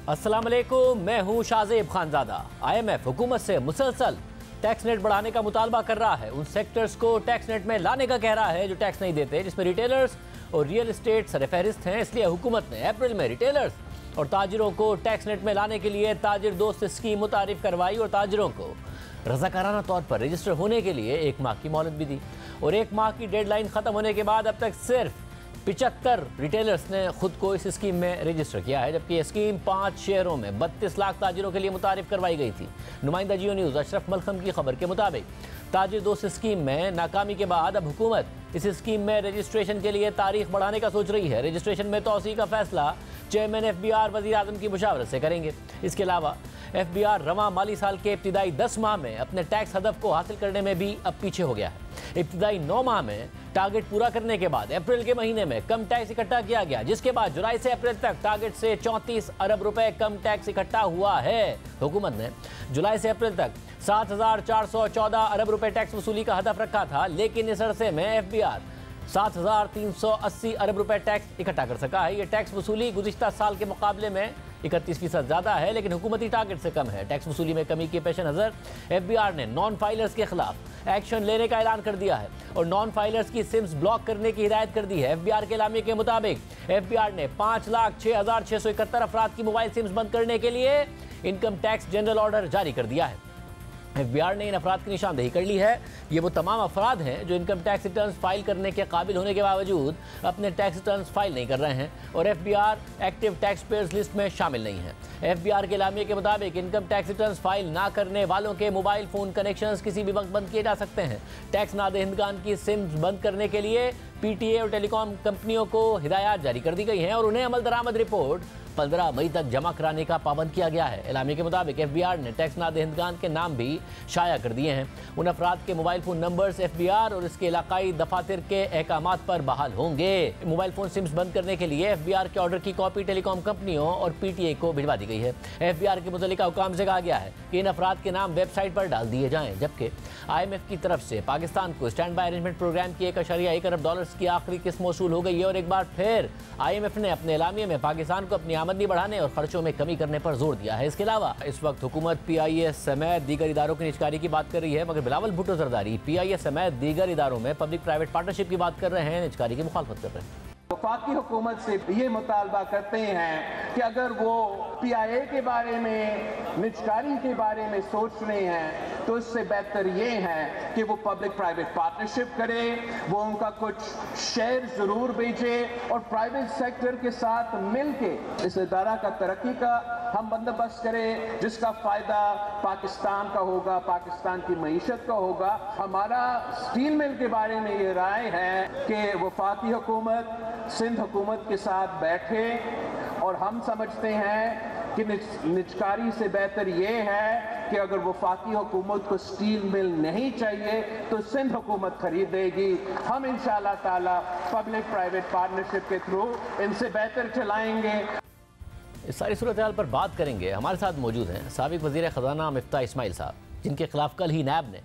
अस्सलाम वालेकुम, मैं हूं शाज़ेब खानज़ादा। IMF हुकूमत से मुसलसल टैक्स नेट बढ़ाने का मुतालबा कर रहा है। उन सेक्टर्स को टैक्स नेट में लाने का कह रहा है जो टैक्स नहीं देते, जिसमें रिटेलर्स और रियल एस्टेट सरफहरिस्त हैं। इसलिए हुकूमत ने अप्रैल में रिटेलर्स और ताजिरों को टैक्स नेट में लाने के लिए ताजिर दोस्त स्कीम मुतारिफ करवाई और ताजिरों को रज़ाकाराना तौर पर रजिस्टर होने के लिए 1 माह की मोहलत भी दी। और 1 माह की डेडलाइन ख़त्म होने के बाद अब तक सिर्फ 75 रिटेलर्स ने खुद को इस स्कीम में रजिस्टर किया है, जबकि यह स्कीम 5 शहरों में 32 लाख ताजिरों के लिए मुतारिफ करवाई गई थी। नुमाइंदा जियो न्यूज़ अशरफ मलखम की खबर के मुताबिक ताजिर दोस्त स्कीम में नाकामी के बाद अब हुकूमत इस स्कीम में रजिस्ट्रेशन के लिए तारीख बढ़ाने का सोच रही है। रजिस्ट्रेशन में तोसी का फैसला चेयरमैन FBR वज़ीर आज़म की मुशावरत से करेंगे। इसके अलावा FBR रवां माली साल के इब्तिदाई 10 माह में अपने टैक्स हदफ को हासिल करने में भी अब पीछे हो गया है। इब्तिदाई 9 माह में टारगेट पूरा करने के बाद अप्रैल के महीने में कम टैक्स इकट्ठा किया गया, जिसके बाद जुलाई से अप्रैल तक टारगेट से 34 अरब रुपए कम टैक्स इकट्ठा हुआ है। हुकूमत ने जुलाई से अप्रैल तक 7,414 अरब रुपए टैक्स वसूली का हदफ रखा था, लेकिन इस अरसे में FBR 7,380 अरब रुपए टैक्स इकट्ठा कर सका है। ये टैक्स वसूली गुज़िश्ता साल के मुकाबले में 31% ज़्यादा है, लेकिन हुकूमती टारगेट से कम है। टैक्स वसूली में कमी के पेश नज़र FBR ने नॉन फाइलर्स के खिलाफ एक्शन लेने का ऐलान कर दिया है और नॉन फाइलर्स की सिम्स ब्लॉक करने की हिदायत कर दी है। FBR के एलामिये के मुताबिक FBR ने 5,06,671 अफराद की मोबाइल सिम्स बंद करने के लिए इनकम टैक्स जनरल ऑर्डर जारी कर दिया है। FBR ने इन अफराद की निशानदेही कर ली है। ये वो तमाम अफराद हैं जो इनकम टैक्स रिटर्न्स फाइल करने के काबिल होने के बावजूद अपने टैक्स रिटर्न्स फाइल नहीं कर रहे हैं और FBR active tax payers list में शामिल नहीं है। FBR के एलामिये के मुताबिक इनकम टैक्स रिटर्न्स फाइल ना करने वालों के मोबाइल फ़ोन कनेक्शंस किसी भी वक्त बंद किए जा सकते हैं। टैक्स नादहिंदगान की सिम्स बंद करने के लिए PTA और टेलीकॉम कंपनियों को हिदायत जारी कर दी गई हैं और उन्हें अमल दरामद रिपोर्ट 15 मई तक जमा कराने का पाबंद किया गया है। एलामिये के मुताबिक FBR ने टैक्स नादहिंदगान के नाम भी शाया कर दिए हैं। उन अफराद के मोबाइल फ़ोन नंबर्स FBR और इसके इलाकाई दफातर के अहकामात पर बहाल होंगे। मोबाइल फ़ोन सिम्स बंद करने के लिए FBR के ऑर्डर की कॉपी टेलीकॉम कंपनियों और PTA को भिजवा दी गई है। FBR के मुतल्लिका हुकाम से कहा गया है कि इन अफराद के नाम वेबसाइट पर डाल दिए जाएँ, जबकि IMF की तरफ से पाकिस्तान को स्टैंड बाय अरेंजमेंट प्रोग्राम की 1.1 अरब डॉलर्स की आखिरी किस्त मौसूल हो गई है और एक बार फिर IMF ने अपने एलामिये में पाकिस्तान को अपनी आमदनी बढ़ाने और खर्चों में कमी करने पर जोर दिया है। इसके अलावा इस वक्त हुकूमत PIS समेत दीगर इदारों की निजकारी की बात कर रही है, मगर बिलावल भुट्टो जरदारी PIS समेत दीगर इदारों में पब्लिक प्राइवेट पार्टनरशिप की बात कर रहे हैं, निजकारी की मुखालफत कर रहे हैं। वफाकी हुकूमत से ये मुतालबा करते हैं कि अगर वो PIA के बारे में, निजकारी के बारे में सोच रहे हैं तो इससे बेहतर ये है कि वो पब्लिक प्राइवेट पार्टनरशिप करे, वो उनका कुछ शेयर ज़रूर बेचे और प्राइवेट सेक्टर के साथ मिल के इस इदारा का तरक्की का हम बंदोबस्त करें, जिसका फ़ायदा पाकिस्तान का होगा, पाकिस्तान की मईशत का होगा। हमारा स्टील मिल के बारे में ये राय है कि वफाकी हुकूमत सिंध हुकूमत के साथ बैठे और हम समझते हैं कि निजकारी से बेहतर ये है कि अगर वफाकी हुकूमत को स्टील मिल नहीं चाहिए तो सिंध हुकूमत खरीदेगी। हम इंशाअल्लाह ताला पब्लिक प्राइवेट पार्टनरशिप के थ्रू इनसे बेहतर चलाएंगे। इस सारी सूरत हाल पर बात करेंगे। हमारे साथ मौजूद हैं साबिक वज़ीर ख़ज़ाना मिफ्ता इस्माइल साहब, जिनके खिलाफ कल ही नैब ने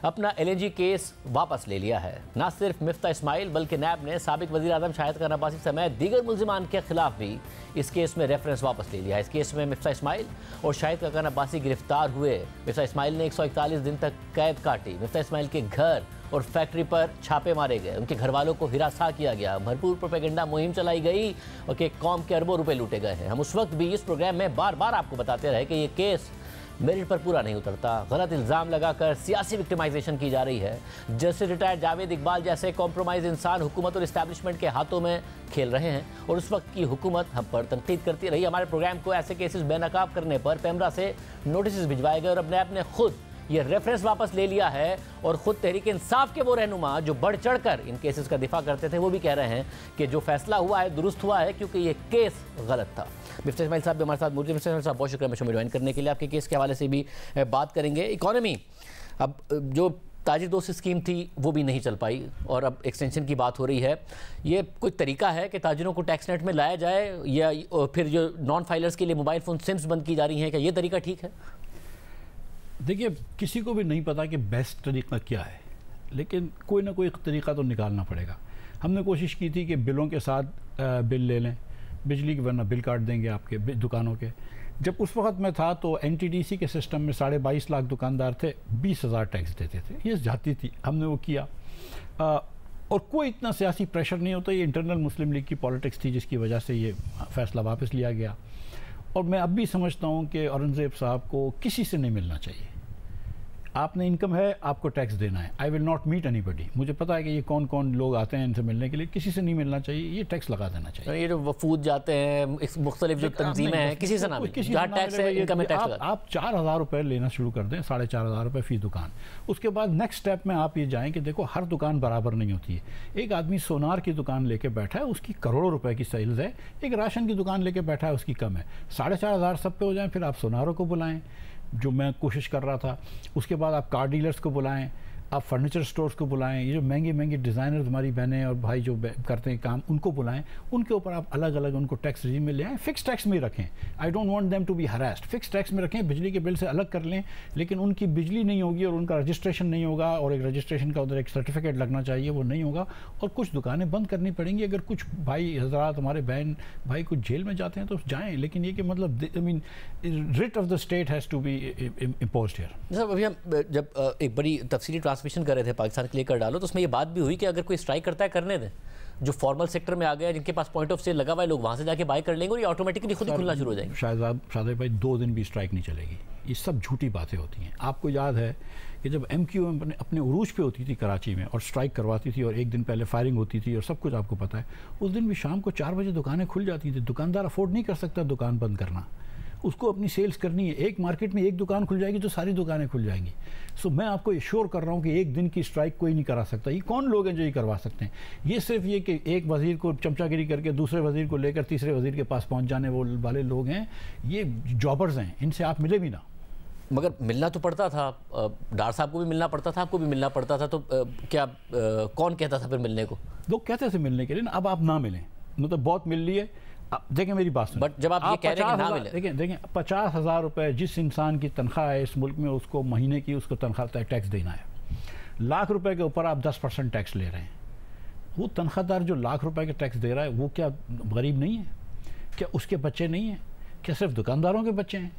अपना LNG केस वापस ले लिया है। न सिर्फ मिफ्ता इस्माइल बल्कि नैब ने साबिक वज़ीर आज़म शाहिद खान अब्बासी समेत दीगर मुल्ज़िमान के खिलाफ भी इस केस में रेफरेंस वापस ले लिया है। इस केस में मिफ्ता इस्माइल और शाहिद खान अब्बासी गिरफ्तार हुए। मिफ्ता इस्माइल ने 141 दिन तक कैद काटी। मिफ्ता इस्माइल के घर और फैक्ट्री पर छापे मारे गए, उनके घर वालों को हिरासा किया गया, भरपूर प्रोपेगेंडा मुहिम चलाई गई और कि कौम के अरबों रुपए लूटे गए हैं। हम उस वक्त भी इस प्रोग्राम में बार बार आपको बताते रहे कि ये केस मेरिट पर पूरा नहीं उतरता, गलत इल्ज़ाम लगाकर सियासी विक्टिमाइजेशन की जा रही है। जस्टिस रिटायर्ड जावेद इकबाल जैसे कॉम्प्रोमाइज इंसान हुकूमत और इस्टेब्लिशमेंट के हाथों में खेल रहे हैं और उस वक्त की हुकूमत हम पर तनकीद करती रही। हमारे प्रोग्राम को ऐसे केसेस बेनकाब करने पर पैमरा से नोटिस भिजवाए गए और अब नैब ने खुद ये रेफरेंस वापस ले लिया है और ख़ुद तहरीक इंसाफ के वो रहनुमा जो बढ़ चढ़ कर इन केसेस का दिफा करते थे वो भी कह रहे हैं कि जो फैसला हुआ है दुरुस्त हुआ है क्योंकि ये केस गलत था। मिफ्ता इस्माइल साहब भी हमारे साथ मौजूद हैं। मिफ्ता इस्माइल साहब बहुत शुक्रिया में ज्वाइन करने के लिए। आपके केस के हवाले से भी बात करेंगे। इकॉनमी, अब जो ताजिर दोस्त स्कीम थी वो भी नहीं चल पाई और अब एक्सटेंशन की बात हो रही है। ये कोई तरीका है कि ताजिरों को टैक्स नेट में लाया जाए या फिर जो नॉन फाइलर्स के लिए मोबाइल फ़ोन सिम्स बंद की जा रही हैं, क्या ये तरीका ठीक है? देखिए, किसी को भी नहीं पता कि बेस्ट तरीका क्या है, लेकिन कोई ना कोई तरीका तो निकालना पड़ेगा। हमने कोशिश की थी कि बिलों के साथ बिल ले लें, बिजली के, वरना बिल काट देंगे आपके दुकानों के। जब उस वक्त में था तो NTDC के सिस्टम में 22.5 लाख दुकानदार थे, 20,000 टैक्स देते थे, ये जाती थी, हमने वो किया। और कोई इतना सियासी प्रेशर नहीं होता, ये इंटरनल मुस्लिम लीग की पॉलिटिक्स थी जिसकी वजह से ये फैसला वापस लिया गया। और मैं अब भी समझता हूँ कि औरंगज़ेब साहब को किसी से नहीं मिलना चाहिए। आपने इनकम है, आपको टैक्स देना है। I will not meet anybody. मुझे पता है कि ये कौन कौन लोग आते हैं इनसे मिलने के लिए, किसी से नहीं मिलना चाहिए, ये टैक्स लगा देना चाहिए। ये जो वफूद जाते हैं, मुख्तलिफ जो तंजीमें हैं, किसी से ना मिले, जहाँ टैक्स है इनकम में टैक्स। आप 4,000 रुपये लेना शुरू कर दें, 4,500 रुपये फी दुकान। उसके बाद नेक्स्ट स्टेप में आप ये जाएँ कि देखो हर दुकान बराबर नहीं होती है। एक आदमी सोनार की दुकान लेके बैठा है, उसकी करोड़ों रुपए की सेल्स है, एक राशन की दुकान लेके बैठा है, उसकी कम है। 4,500 सब पे हो जाए, फिर आप सोनारों को बुलाएं, जो मैं कोशिश कर रहा था। उसके बाद आप कार डीलर्स को बुलाएं, आप फर्नीचर स्टोर्स को बुलाएं, ये जो महंगे महंगे डिज़ाइनर्स हमारी बहनें और भाई जो करते हैं काम, उनको बुलाएं। उनके ऊपर आप अलग अलग उनको टैक्स रिजीम में ले आएँ, फिक्स टैक्स में रखें। I don't want them to be harassed. Fix tax में रखें, बिजली के बिल से अलग कर लें, लेकिन उनकी बिजली नहीं होगी और उनका रजिस्ट्रेशन नहीं होगा, और एक रजिस्ट्रेशन का उधर एक सर्टिफिकेट लगना चाहिए, वो नहीं होगा। और कुछ दुकानें बंद करनी पड़ेंगी। अगर कुछ भाई हजरात, हमारे बहन भाई कुछ जेल में जाते हैं तो जाएँ, लेकिन ये कि मतलब I mean writ of the state has to be imposed here. Sir अभी हम जब एक बड़ी तफसीली ट्रांसमिशन कर रहे थे पाकिस्तान के लिए कर डालो, तो उसमें ये बात भी हुई कि अगर कोई स्ट्राइक करता है करने दें। जो फॉर्मल सेक्टर में आ गया, जिनके पास पॉइंट ऑफ सेल लगा हुआ है, लोग वहाँ से जाके बाय कर लेंगे और ये ऑटोमेटिकली खुद ही खुलना शुरू हो जाएंगे। शायद भाई 2 दिन भी स्ट्राइक नहीं चलेगी। ये सब झूठी बातें होती हैं। आपको याद है कि जब MQM अपने उरूज पे होती थी कराची में और स्ट्राइक करवाती थी और एक दिन पहले फायरिंग होती थी और सब कुछ आपको पता है, उस दिन भी शाम को 4 बजे दुकानें खुल जाती थी। दुकानदार अफोर्ड नहीं कर सकता दुकान बंद करना, उसको अपनी सेल्स करनी है। एक मार्केट में एक दुकान खुल जाएगी तो सारी दुकानें खुल जाएंगी। सो मैं आपको एश्योर कर रहा हूँ कि एक दिन की स्ट्राइक कोई नहीं करा सकता। ये कौन लोग हैं जो ये करवा सकते हैं? ये सिर्फ ये कि एक वज़ीर को चमचागिरी करके दूसरे वज़ीर को लेकर तीसरे वज़ीर के पास पहुँच जाने वाले लोग हैं। ये जॉबर्स हैं, इनसे आप मिले भी ना। मगर मिलना तो पड़ता था, डार साहब को भी मिलना पड़ता था, आपको भी मिलना पड़ता था, तो क्या कौन कहता था फिर मिलने को? लोग कहते थे मिलने के लिए ना, अब आप ना मिलें, मतलब बहुत मिल लिए। देखें मेरी बात सुन, बट जब आप ये कह रहे हैं ना मिले, देखें 50,000 रुपये जिस इंसान की तनख्वाह है इस मुल्क में, उसको महीने की उसको तनख्वाह टैक्स देना है। लाख रुपए के ऊपर आप 10% टैक्स ले रहे हैं। वो तनख्वाहदार जो लाख रुपए का टैक्स दे रहा है, वो क्या गरीब नहीं है? क्या उसके बच्चे नहीं हैं? क्या सिर्फ दुकानदारों के बच्चे हैं?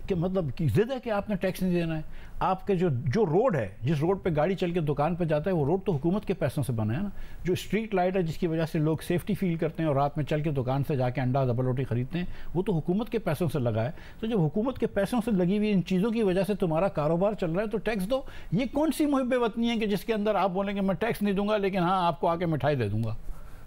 कि मतलब कि जिद है कि आपने टैक्स नहीं देना है? आपके जो रोड है, जिस रोड पे गाड़ी चल के दुकान पे जाता है, वो रोड तो हुकूमत के पैसों से बना है ना। जो स्ट्रीट लाइट है जिसकी वजह से लोग सेफ्टी फील करते हैं और रात में चल के दुकान से जाके अंडा डबल रोटी खरीदते हैं, वो तो हुकूमत के पैसों से लगा है। तो जब हुकूमत के पैसों से लगी हुई इन चीज़ों की वजह से तुम्हारा कारोबार चल रहा है तो टैक्स दो। ये कौन सी मुहिब वतनी है कि जिसके अंदर आप बोलेंगे मैं टैक्स नहीं दूंगा लेकिन हाँ आपको आके मिठाई दे दूंगा?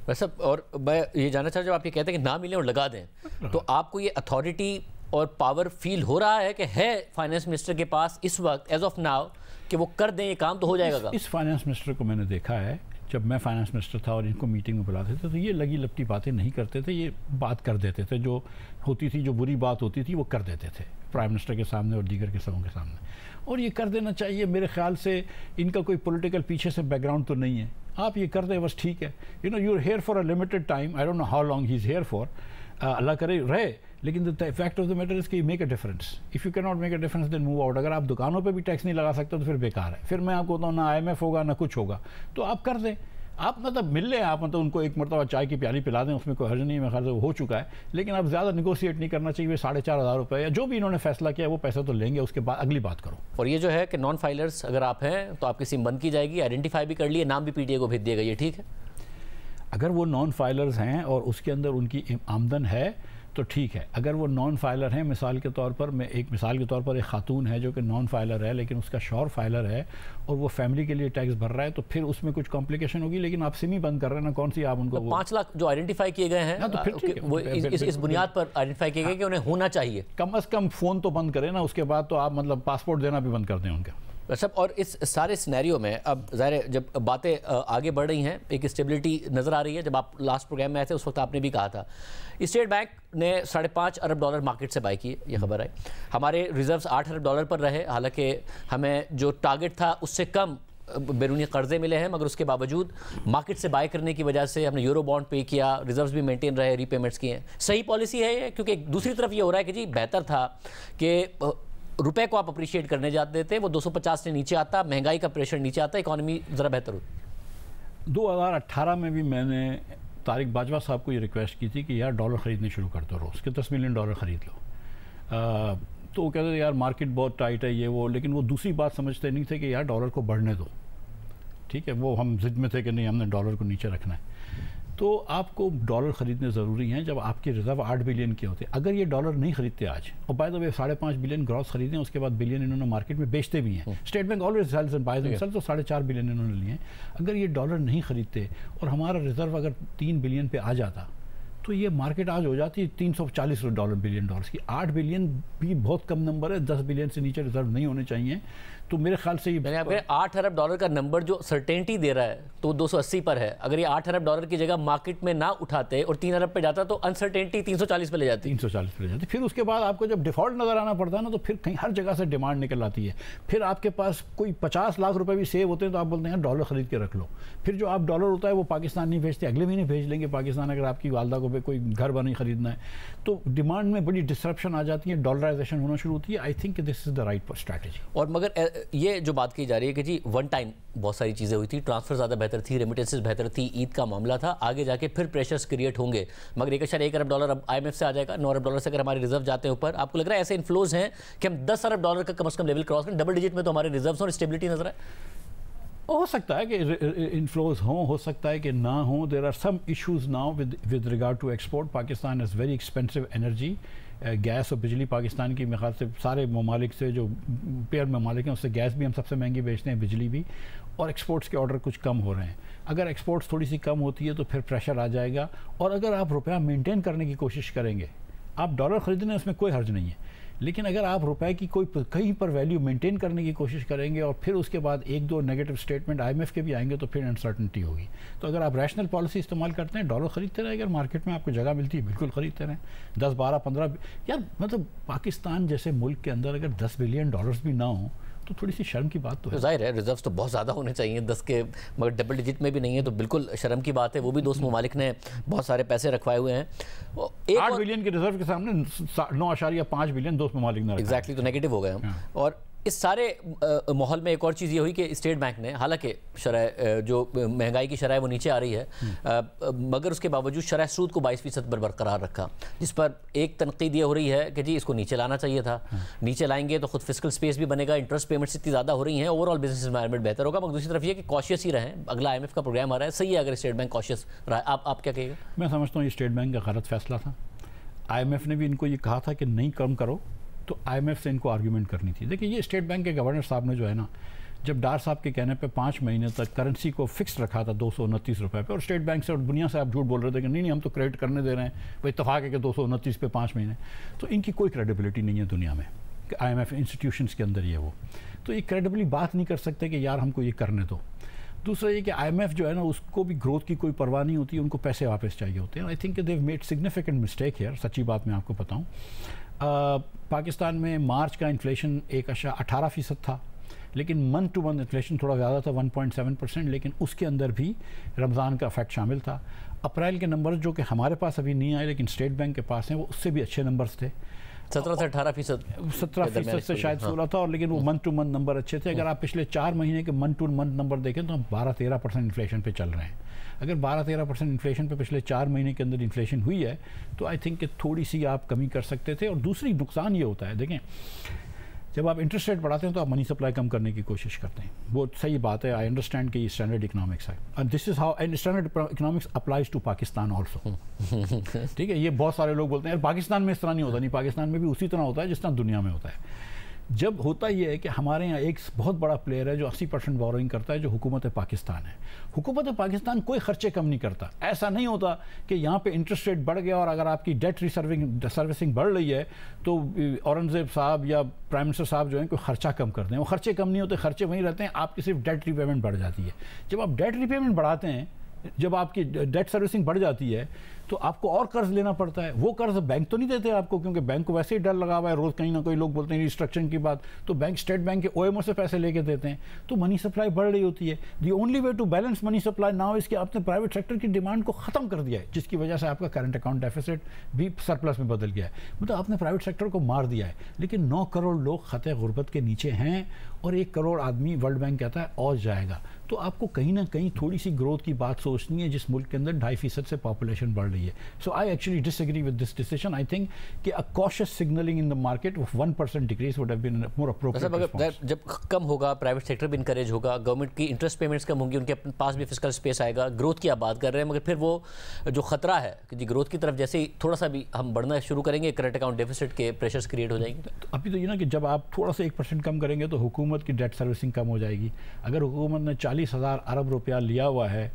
वैसे और मैं ये जानना चाह रहा हूँ, जब आप ये कहते हैं कि ना मिले और लगा दें, तो आपको ये अथॉरिटी और पावर फील हो रहा है कि है फाइनेंस मिनिस्टर के पास इस वक्त एज ऑफ नाउ कि वो कर दें, ये काम तो हो जाएगा? इस फाइनेंस मिनिस्टर को मैंने देखा है, जब मैं फाइनेंस मिनिस्टर था और इनको मीटिंग में बुलाते थे तो ये लगी लपटी बातें नहीं करते थे। ये बात कर देते थे, जो होती थी, जो बुरी बात होती थी वो कर देते थे प्राइम मिनिस्टर के सामने और दीगर के सबों के सामने। और ये कर देना चाहिए। मेरे ख्याल से इनका कोई पॉलिटिकल पीछे से बैकग्राउंड तो नहीं है। आप ये कर दें बस ठीक है। You know you are here for a limited time, I don't know how long he is here for, अल्लाह करे रहे, लेकिन the fact of the matter is कि make a difference. If you can not make a difference then move out. अगर आप दुकानों पे भी टैक्स नहीं लगा सकते तो फिर बेकार है। फिर मैं आपको बताऊँ ना IMF होगा ना कुछ होगा, तो आप कर दें। आप मतलब मिल लें, आप मतलब उनको एक मरतबा चाय की प्याली पिला दें, उसमें कोई हर्ज नहीं है, मेरे ख्याल से वो हो चुका है। लेकिन आप ज़्यादा निगोशिएट नहीं करना चाहिए। 4,500 रुपये या जो भी इन्होंने फैसला किया वो पैसा तो लेंगे, उसके बाद अगली बात करो। और ये जो है कि नॉन फाइलर्स अगर आप हैं तो आपकी सिम बंद की जाएगी, आइडेंटिफाई भी कर लिए, नाम भी PTA को भेज दिएगा, ये ठीक है? अगर वो नॉन फाइलर्स हैं और उसके अंदर उनकी आमदन है तो ठीक है। अगर वो नॉन फाइलर हैं, मिसाल के तौर पर एक खातून है जो कि नॉन फाइलर है लेकिन उसका शौहर फाइलर है और वो फैमिली के लिए टैक्स भर रहा है, तो फिर उसमें कुछ कॉम्प्लिकेशन होगी। लेकिन आप सिम ही बंद कर रहे हैं ना, कौन सी आप उनको तो 5 लाख जो आइडेंटिफाई किए गए हैं, तो फिर वो इस बुनियाद पर आइडेंटिफाई किए गए कि उन्हें होना चाहिए। कम अज़ कम फ़ोन तो बंद करें ना, उसके बाद तो आप मतलब पासपोर्ट देना भी बंद कर दें उनका। सब। और इस सारे सिनेरियो में अब ज़ाहिर जब बातें आगे बढ़ रही हैं, एक स्टेबिलिटी नज़र आ रही है। जब आप लास्ट प्रोग्राम में आए थे उस वक्त आपने भी कहा था स्टेट बैंक ने $5.5 अरब मार्केट से बाय किए, ये खबर आई। हमारे रिजर्व्स $8 अरब पर रहे, हालांकि हमें जो टारगेट था उससे कम बैरूनी कर्जे मिले हैं, मगर उसके बावजूद मार्केट से बाय करने की वजह से हमने यूरो बॉन्ड पे किया, रिजर्व्स भी मेंटेन रहे, रीपेमेंट्स किए हैं। सही पॉलिसी है ये? क्योंकि दूसरी तरफ ये हो रहा है कि जी बेहतर था कि रुपए को आप अप्रिशिएट करने जाते थे, वो 250 से नीचे आता, महंगाई का प्रेशर नीचे आता, इकोनॉमी ज़रा बेहतर होती। 2018 में भी मैंने तारिक बाजवा साहब को ये रिक्वेस्ट की थी कि यार डॉलर ख़रीदने शुरू कर दो रोज़ के 10 मिलियन डॉलर ख़रीद लो। तो वो कहते थे यार मार्केट बहुत टाइट है ये वो, लेकिन वो दूसरी बात समझते नहीं थे कि यार डॉलर को बढ़ने दो, ठीक है। वो हम ज़िद में थे कि नहीं हमने डॉलर को नीचे रखना है। तो आपको डॉलर ख़रीदने ज़रूरी हैं जब आपके रिज़र्व 8 बिलियन के होते हैं। अगर ये डॉलर नहीं ख़रीदते आज, और by the way 5.5 billion gross ख़रीदे, उसके बाद बिलियन इन्होंने मार्केट में बेचते भी हैं। State Bank always sells and buys themselves, तो 4.5 बिलियन इन्होंने लिए हैं। अगर ये डॉलर नहीं ख़रीदते और हमारा रिज़र्व अगर 3 बिलियन पे आ जाता तो ये मार्केट आज हो जाती है 340 बिलियन डॉलर्स की। 8 बिलियन भी बहुत कम नंबर है, 10 बिलियन से नीचे रिजर्व नहीं होने चाहिए। तो मेरे ख्याल से ये 8 अरब डॉलर का नंबर जो सर्टेनिटी दे रहा है तो 280 पर है। अगर ये 8 अरब डॉलर की जगह मार्केट में ना उठाते और 3 अरब पे जाता तो अनसर्टेनिटी 340 पे ले जाती। 340 पे ले जाती। फिर उसके बाद आपको जब डिफ़ॉल्ट नज़र आना पड़ता है ना, तो फिर कहीं हर जगह से डिमांड निकल आती है। फिर आपके पास कोई 50 लाख रुपए भी सेव होते हैं तो आप बोलते हैं डॉलर ख़रीद के रख लो। फिर जो आप डॉलर होता है वो पाकिस्तान नहीं भेजते, अगले महीने भेज लेंगे पाकिस्तान, अगर आपकी वालदा को कोई घर बनी ख़रीदना है तो डिमांड में बड़ी डिस्ट्रप्शन आ जाती है, डॉलराइजेशन होना शुरू होती है। I think this is the right strategy. और मगर ये जो बात की जा रही है कि जी वन टाइम बहुत सारी चीज़ें हुई थी, ट्रांसफर ज़्यादा बेहतर थी, रेमिटेंसेस बेहतर थी, ईद का मामला था, आगे जाके फिर प्रेशर्स क्रिएट होंगे। मगर 1 अरब डॉलर अब IMF से आ जाएगा, 9 अरब डॉलर से अगर हमारे रिजर्व जाते हैं ऊपर, आपको लग रहा है ऐसे इन्फ्लोज हैं कि हम 10 अरब डॉलर का कम से कम लेवल क्रॉस करें, डबल डिजिट में तो हमारे रिजर्व्स और स्टेबिलिटी नजर आए? हो सकता है कि इन्फ्लोज हों, हो सकता है कि ना हो। There are some issues now with regard to export. Pakistan is very expensive energy, gas और बिजली पाकिस्तान की मेरे ख्याल से सारे ममालिक से जो पेयर ममालिक हैं उससे गैस भी हम सबसे महंगी बेचते हैं, बिजली भी, और एक्सपोर्ट्स के ऑर्डर कुछ कम हो रहे हैं। अगर एक्सपोर्ट्स थोड़ी सी कम होती है तो फिर प्रेशर आ जाएगा। और अगर आप रुपया मेंटेन करने की कोशिश करेंगे, आप डॉलर ख़रीदने उसमें कोई हर्ज नहीं है, लेकिन अगर आप रुपए की कोई कहीं पर वैल्यू मेंटेन करने की कोशिश करेंगे और फिर उसके बाद 1-2 नेगेटिव स्टेटमेंट IMF के भी आएंगे तो फिर अनसर्टनिटी होगी। तो अगर आप रैशनल पॉलिसी इस्तेमाल करते हैं, डॉलर ख़रीदते रहे, अगर मार्केट में आपको जगह मिलती है बिल्कुल ख़रीदते रहें। 10, 12, 15 यार मतलब पाकिस्तान जैसे मुल्क के अंदर अगर 10 बिलियन डॉलर्स भी ना हो तो थोड़ी सी शर्म की बात तो है। जाहिर है रिजर्व्स तो बहुत ज़्यादा होने चाहिए 10 के, मगर डबल डिजिट में भी नहीं है तो बिल्कुल शर्म की बात है। वो भी दोस्त ममालिक ने बहुत सारे पैसे रखवाए हुए हैं। 8 बिलियन के रिजर्व के सामने 9.5 बिलियन दोस्त ममालिक ने एग्जैक्टली, तो नेगेटिव हो गए हम। और इस सारे माहौल में एक और चीज़ ये हुई कि स्टेट बैंक ने, हालांकि शरह जो महंगाई की शरह है वो नीचे आ रही है, मगर उसके बावजूद शरह सूद को 22% पर बरकरार रखा, जिस पर एक तनकीद ये हो रही है कि जी इसको नीचे लाना चाहिए था। नीचे लाएंगे तो खुद फिस्कल स्पेस भी बनेगा, इंटरेस्ट पेमेंट्स इतनी ज़्यादा हो रही हैं, ओवरऑल बिजनेस एनवायरनमेंट बेहतर होगा। मगर दूसरी तरफ ये कि कॉशियस ही रहें, अगला IMF का प्रोग्राम आ रहा है, सही है अगर स्टेट बैंक कॉशियस रहा है। आप क्या कहेंगे? मैं समझता हूँ ये स्टेट बैंक का गलत फैसला था। IMF ने भी इनको ये कहा था कि नहीं कम करो, तो IMF से इनको आर्ग्यूमेंट करनी थी। देखिए ये स्टेट बैंक के गवर्नर साहब ने जो है ना, जब डार साहब के कहने पे 5 महीने तक करेंसी को फिक्स रखा था 229 रुपये पे, और स्टेट बैंक से और दुनिया से आप झूठ बोल रहे थे कि नहीं हम तो क्रेडिट करने दे रहे हैं, वो इत्तेफाक है कि 229 पे 5 महीने, तो इनकी कोई क्रेडिबिलिटी नहीं है दुनिया में कि IMF इंस्टीट्यूशंस के अंदर ये वो, तो ये क्रेडिबली बात नहीं कर सकते कि यार हमको ये करने दो। दूसरा ये कि IMF जो है ना उसको भी ग्रोथ की कोई परवाह नहीं होती, उनको पैसे वापस चाहिए होते हैं। I think Dev made significant mistake here, सच्ची बात मैं आपको बताऊँ। पाकिस्तान में मार्च का इन्फ्लेशन 1.18% था, लेकिन मंथ टू मंथ इन्फ्लेशन थोड़ा ज़्यादा था 1.7%, लेकिन उसके अंदर भी रमज़ान का इफेक्ट शामिल था। अप्रैल के नंबर जो कि हमारे पास अभी नहीं आए लेकिन स्टेट बैंक के पास हैं, वो उससे भी अच्छे नंबर्स थे, 17 से 18%, 17% से शायद 16 था, और लेकिन वो मंथ टू मंथ नंबर अच्छे थे। अगर आप पिछले 4 महीने के मंथ टू मंथ नंबर देखें तो हम 12-13% इन्फ्लेशन पे चल रहे हैं। अगर 12-13% इन्फ्लेशन पे पिछले 4 महीने के अंदर इन्फ्लेशन हुई है तो आई थिंक कि थोड़ी सी आप कमी कर सकते थे। और दूसरी नुकसान ये होता है, देखें जब आप इंटरेस्ट रेट बढ़ाते हैं तो आप मनी सप्लाई कम करने की कोशिश करते हैं, वो सही बात है। आई अंडरस्टैंड कि ये स्टैंडर्ड इकोनॉमिक्स है, and this is how and standard economics applies to Pakistan also. ठीक है, ये बहुत सारे लोग बोलते हैं यार पाकिस्तान में इस तरह नहीं होता, नहीं, पाकिस्तान में भी उसी तरह होता है जिस तरह दुनिया में होता है। जब होता ये है कि हमारे यहाँ एक बहुत बड़ा प्लेयर है जो 80% बोरोइंग करता है, जो हुकूमत पाकिस्तान है। हुकूमत पाकिस्तान कोई खर्चे कम नहीं करता। ऐसा नहीं होता कि यहाँ पे इंटरेस्ट रेट बढ़ गया और अगर आपकी डेट सर्विसिंग बढ़ रही है तो औरंगजेब साहब या प्राइम मिनिस्टर साहब जो हैं कोई खर्चा कम कर दें, वो खर्चे कम नहीं होते, खर्चे वहीं रहते हैं, आपकी सिर्फ डेट रिपेमेंट बढ़ जाती है। जब आप डेट रिपेमेंट बढ़ाते हैं, जब आपकी डेट सर्विसिंग बढ़ जाती है तो आपको और कर्ज लेना पड़ता है। वो कर्ज बैंक तो नहीं देते आपको, क्योंकि बैंक को वैसे ही डर लगा हुआ है, रोज कहीं ना कोई लोग बोलते हैं रिस्ट्रक्शन की बात, तो बैंक स्टेट बैंक के ओएमओ से पैसे लेके देते हैं, तो मनी सप्लाई बढ़ रही होती है। The only way to balance money supply now इसके आपने प्राइवेट सेक्टर की डिमांड को खत्म कर दिया है, जिसकी वजह से आपका करंट अकाउंट डेफिसिट भी सरप्लस में बदल गया है। मतलब आपने प्राइवेट सेक्टर को मार दिया है। लेकिन 9 करोड़ लोग खतरे गुर्बत के नीचे हैं और 1 करोड़ आदमी वर्ल्ड बैंक कहता है और जाएगा। तो आपको कहीं ना कहीं थोड़ी सी ग्रोथ की बात सोचनी है, जिस मुल्क के अंदर 2.5% से पॉपुलेशन बढ़ रही है। So I actually disagree with this decision. I think कि a cautious signalling in the market of 1% decrease would have been more appropriate response. जब कम होगा, प्राइवेट सेक्टर भी इनकरेज होगा, गवर्नमेंट की इंटरेस्ट पेमेंट्स कम होंगी, उनके पास भी फिस्कल स्पेस आएगा, ग्रोथ की आप बात कर रहे हैं, मगर फिर वो जो खतरा है कि जी ग्रोथ की तरफ जैसे ही थोड़ा सा भी हम बढ़ना शुरू करेंगे, करंट अकाउंट डेफिसिट के प्रेशर्स क्रिएट हो जाएंगे। तो अभी तो ये ना कि जब आप थोड़ा सा 1% कम करेंगे तो हुकूमत की डेट सर्विसिंग कम हो जाएगी। अगर हुकूमत ने 40,000 अरब रुपया लिया हुआ है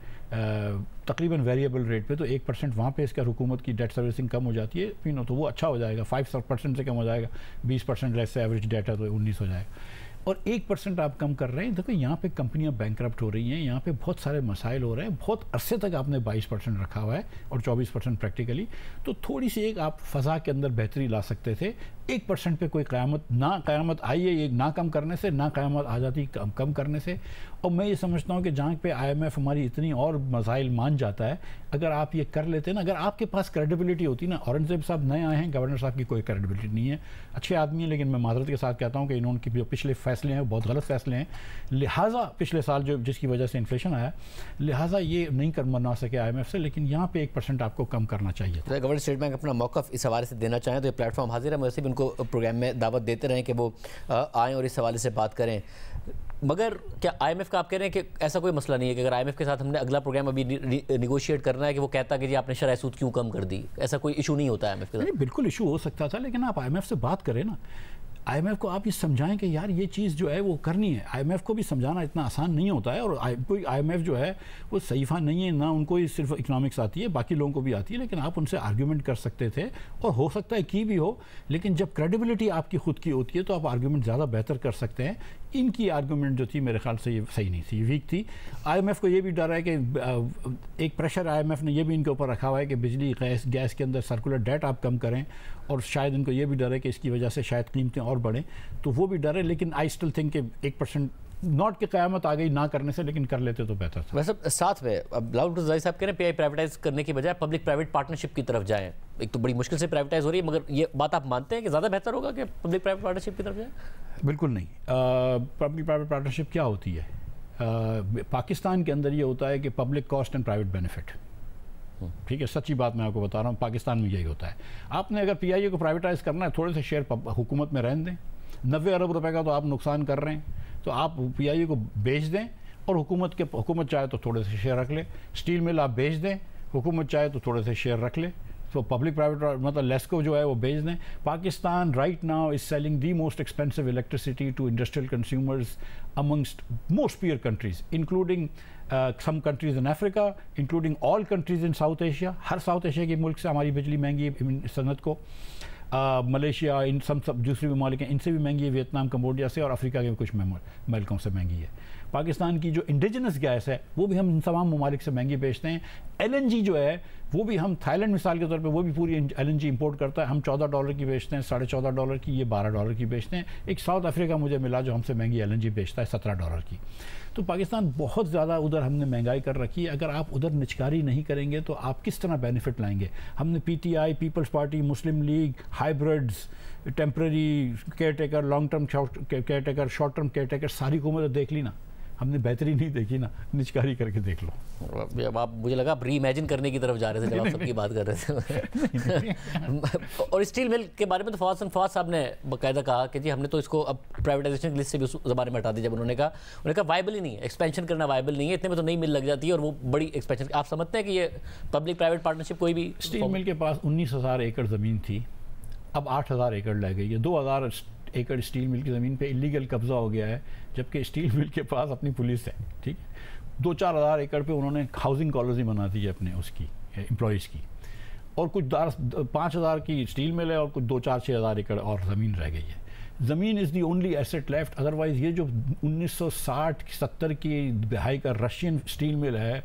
तकरीबन वेरिएबल रेट पे, तो 1% वहाँ पे इसका हुकूमत की डेट सर्विसिंग कम हो जाती है, तो वो अच्छा हो जाएगा। 5% से कम हो जाएगा, 20% लेस से एवरेज डेट है तो 19 हो जाएगा। और 1% आप कम कर रहे हैं। देखो यहाँ पे कंपनियां बैंकरप्ट हो रही हैं, यहाँ पे बहुत सारे मसाइल हो रहे हैं। बहुत अरसे तक आपने 22% रखा हुआ है और 24% प्रैक्टिकली, तो थोड़ी सी एक आप फ़ज़ा के अंदर बेहतरी ला सकते थे। 1% पे कोई क़यामत आई है ये ना कम करने से, ना क़यामत आ जाती कम करने से। और मैं ये समझता हूँ कि जहाँ पे IMF हमारी इतनी और मसाइल मान जाता है, अगर आप ये कर लेते ना, अगर आपके पास क्रेडिबिलिटी होती ना। औरंगजेब साहब नए आए हैं, गवर्नर साहब की कोई क्रेडिबिलिटी नहीं है, अच्छे आदमी हैं, लेकिन मैं माजरत के साथ कहता हूँ कि इन्होंने जो पिछले फैसले हैं बहुत गलत फैसले हैं। लिहाजा पिछले साल जो जिसकी वजह से इन्फ्लेशन आया, लिहाजा ये नहीं कर मना सके IMF से, लेकिन यहाँ पे 1% आपको कम करना चाहिए। तो गवर्नर स्टेट बैंक अपना मौक़िफ़ इस हवाले से देना चाहें तो ये प्लेटफॉर्म हाजिर है। वैसे भी उनको प्रोग्राम में दावत देते रहें कि वो आएँ और इस हवाले से बात करें। मगर क्या IMF का आप कह रहे हैं कि ऐसा कोई मसला नहीं है कि अगर IMF के साथ हमने अगला प्रोग्राम अभी निगोशिएट करना है कि वो कहता है कि जी आपने शरह सूद क्यों कम कर दी, ऐसा कोई इशू नहीं होता IMF के साथ? नहीं, बिल्कुल इशू हो सकता था, लेकिन आप IMF से बात करें ना। IMF को आप ये समझाएं कि यार ये चीज़ जो है वो करनी है। IMF को भी समझाना इतना आसान नहीं होता है, और कोई IMF जो है वो सहीफ़ा नहीं है ना, उनको ही सिर्फ इकोनॉमिक्स आती है, बाकी लोगों को भी आती है। लेकिन आप उनसे आर्ग्यूमेंट कर सकते थे, और हो सकता है की भी हो, लेकिन जब क्रेडिबिलिटी आपकी खुद की होती है तो आप आर्ग्यूमेंट ज़्यादा बेहतर कर सकते हैं। इनकी आर्गूमेंट जो थी मेरे ख्याल से ये सही नहीं थी, वीक थी। IMF को ये भी डर है कि एक प्रेशर IMF ने ये भी इनके ऊपर रखा हुआ है कि बिजली गैस के अंदर सर्कुलर डेट आप कम करें, और शायद इनको ये भी डर है कि इसकी वजह से शायद कीमतें और बढ़ें, तो वो भी डर है। लेकिन आई स्टिल थिंक कि 1% नॉट की क़यामत आ गई ना करने से, लेकिन कर लेते तो बेहतर था। वैसे साथ में अब लाउड साहब कह रहे हैं PI प्राइवेटाइज करने की बजाय पब्लिक प्राइवेट पार्टनरशिप की तरफ जाएं। एक तो बड़ी मुश्किल से प्राइवेटाइज हो रही है, मगर ये बात आप मानते हैं कि ज़्यादा बेहतर होगा कि पब्लिक प्राइवेट पार्टनरशिप की तरफ जाएं? बिल्कुल नहीं। पब्लिक प्राइवेट पार्टनरशिप क्या होती है? पाकिस्तान के अंदर ये होता है कि public cost and private benefit, ठीक है, सच्ची बात मैं आपको बता रहा हूँ, पाकिस्तान में यही होता है। आपने अगर PIA को प्राइवेटाइज करना है, थोड़े से शेयर हुकूमत में रहने दें। 90 अरब रुपए का तो आप नुकसान कर रहे हैं, तो आप PIA को बेच दें, और हुकूमत चाहे तो थोड़े से शेयर रख ले। स्टील मिल आप बेच दें, हुकूमत चाहे तो थोड़े से शेयर रख ले। तो पब्लिक प्राइवेट मतलब लेस्को जो है वो बेच दें। Pakistan right now is selling the most expensive electricity to industrial consumers amongst most peer countries, including some countries in Africa, including all countries in South Asia। Her south Asia के मुल्क से हमारी बिजली महंगी है सनत को। मलेशिया, इन सब दूसरे ममालिक हैं, इनसे भी महंगी है, वियतनाम, कंबोडिया से, और अफ्रीका के कुछ मुल्कों से महंगी है। पाकिस्तान की जो इंडिजिनस गैस है वो भी हम इन तमाम ममालिक से महंगी बेचते हैं। LNG जो है वो भी हम, थाईलैंड मिसाल के तौर पे वो भी पूरी LNG इंपोर्ट करता है, हम $14 की बेचते हैं, $14.5 की, ये $12 की बेचते हैं। एक साउथ अफ्रीका मुझे मिला जो हमसे महंगी LNG बेचता है $17 की। तो पाकिस्तान बहुत ज़्यादा उधर हमने महंगाई कर रखी है। अगर आप उधर निचकारी नहीं करेंगे तो आप किस तरह बेनिफिट लाएंगे? हमने PTI, peoples party, Muslim league, hybrids, temporary care taker, long term care taker, short term care taker, सारी हुकूमत देख ली ना, हमने बेहतरी नहीं देखी ना, निचकारी करके देख लो। अब आप, मुझे लगा आप रीइमेजिन करने की तरफ जा रहे थे जब आप सबकी बात कर रहे थे। और स्टील मिल के बारे में तो फवाद साहब ने बाकायदा कहा कि जी हमने तो इसको अब प्राइवेटाइजेशन की लिस्ट से भी उस ज़माने में हटा दी। जब उन्होंने कहा वायबल ही नहीं है, एक्सपेंशन करना वायबल नहीं है, इतने में तो नई मिल लग जाती है और वो बड़ी एक्सपेंशन। आप समझते हैं कि ये पब्लिक प्राइवेट पार्टनरशिप कोई भी? स्टील मिल के पास 19,000 एकड़ ज़मीन थी, अब 8,000 एकड़ रह गई है। 2,000 एकड़ स्टील मिल की ज़मीन पे इलीगल कब्ज़ा हो गया है, जबकि स्टील मिल के पास अपनी पुलिस है, ठीक। 2-4 हज़ार एकड़ पे उन्होंने हाउसिंग कॉलोनी बना दी है अपने उसकी एम्प्लॉयज़ की, और कुछ 5,000 की स्टील मिल है और कुछ 2-4-6 हज़ार एकड़ और ज़मीन रह गई है। ज़मीन is the only asset left. Otherwise ये जो 1960-70 की दहाई का रशियन स्टील मिल है,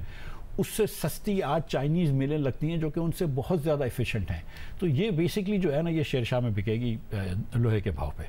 उससे सस्ती आज चाइनीज़ मिलें लगती हैं जो कि उनसे बहुत ज़्यादा एफिशिएंट हैं। तो ये बेसिकली जो है ना, ये शेरशाह में बिकेगी लोहे के भाव पे।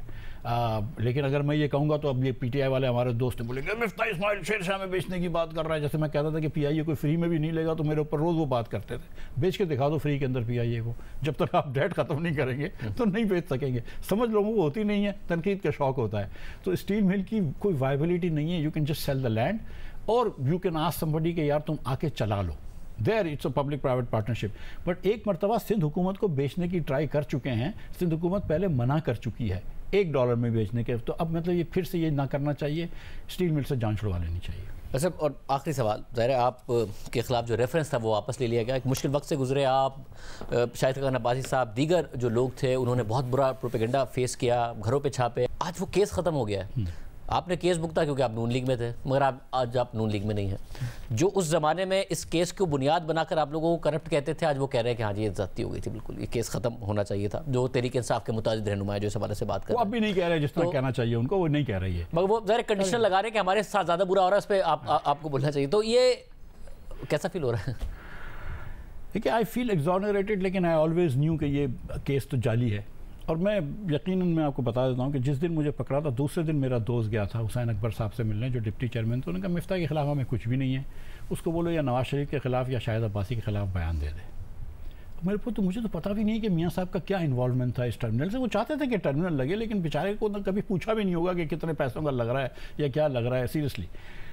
लेकिन अगर मैं ये कहूँगा तो अब ये पीटीआई वाले हमारे दोस्त बोलेंगे मिफ्ता इस्माइल शेरशाह में बेचने की बात कर रहा है। जैसे मैं कहता था कि पीआईए कोई फ्री में भी नहीं लेगा, तो मेरे ऊपर रोज़ वो बात करते थे, बेच के दिखा दो फ्री के अंदर पीआईए को। जब तक आप डेट ख़त्म नहीं करेंगे तो नहीं बेच सकेंगे। समझ लोगों को होती नहीं है, तनकीद का शौक होता है। तो स्टील मिल की कोई वायबिलिटी नहीं है। You can just sell the land और यू कैन आस्क समबडी के यार तुम आके चला लो। There it's a public private partnership. But एक मरतबा सिंध हुकूमत को बेचने की ट्राई कर चुके हैं। सिंध हुकूमत पहले मना कर चुकी है $1 में बेचने के। तो अब मतलब ये फिर से ये ना करना चाहिए, स्टील मिल से जान छुड़वा लेनी चाहिए। अच्छा, और आखिरी सवाल, ज़ाहिर है आप के खिलाफ जो रेफरेंस था वो वापस ले लिया गया। एक मुश्किल वक्त से गुजरे आप, शाहिद खान अब्बासी साहब, दीगर जो लोग थे, उन्होंने बहुत बुरा प्रोपेगेंडा फेस किया, घरों पे छापे। आज वो केस ख़त्म हो गया है। आपने केस भुगता क्योंकि आप नून लीग में थे, मगर आज आप नून लीग में नहीं हैं। जो उस ज़माने में इस केस को बुनियाद बनाकर आप लोगों को करप्ट कहते थे, आज वो कह रहे हैं कि हाँ जी ये ज़्यादती हो गई थी, बिल्कुल ये केस ख़त्म होना चाहिए था। जो तहरीक इंसाफ के मुताबिक रहनुमा जो इस हवाले से बात कर रहे हैं, वो अभी नहीं कह रहे जिस तरह कहना चाहिए उनको, वो नहीं कह रही है। मगर वो ज़रा कंडीशन लगा रहे हैं कि हमारे साथ ज़्यादा बुरा हो रहा है, उस पर आपको बोलना चाहिए। तो ये कैसा फील हो रहा है? देखिए, आई फील एक्सोनरेटेड, लेकिन आई ऑलवेज न्यू कि ये केस तो जाली है। और मैं यकीनन मैं आपको बता देता हूँ कि जिस दिन मुझे पकड़ा था, दूसरे दिन मेरा दोस्त गया था हुसैन अकबर साहब से मिलने, जो डिप्टी चेयरमैन थे। उन्होंने कहा मिफ्ता के खिलाफ हमें कुछ भी नहीं है, उसको बोलो या नवाज शरीफ के खिलाफ या शाहिद अब्बासी के खिलाफ बयान दे दे। मेरे को तो मुझे तो पता भी नहीं कि मियाँ साहब का क्या इन्वॉल्वमेंट था इस टर्मिनल से। वो चाहते थे कि टर्मिनल लगे, लेकिन बेचारे को तो कभी पूछा भी नहीं होगा कि कितने पैसों का लग रहा है या क्या लग रहा है। Seriously,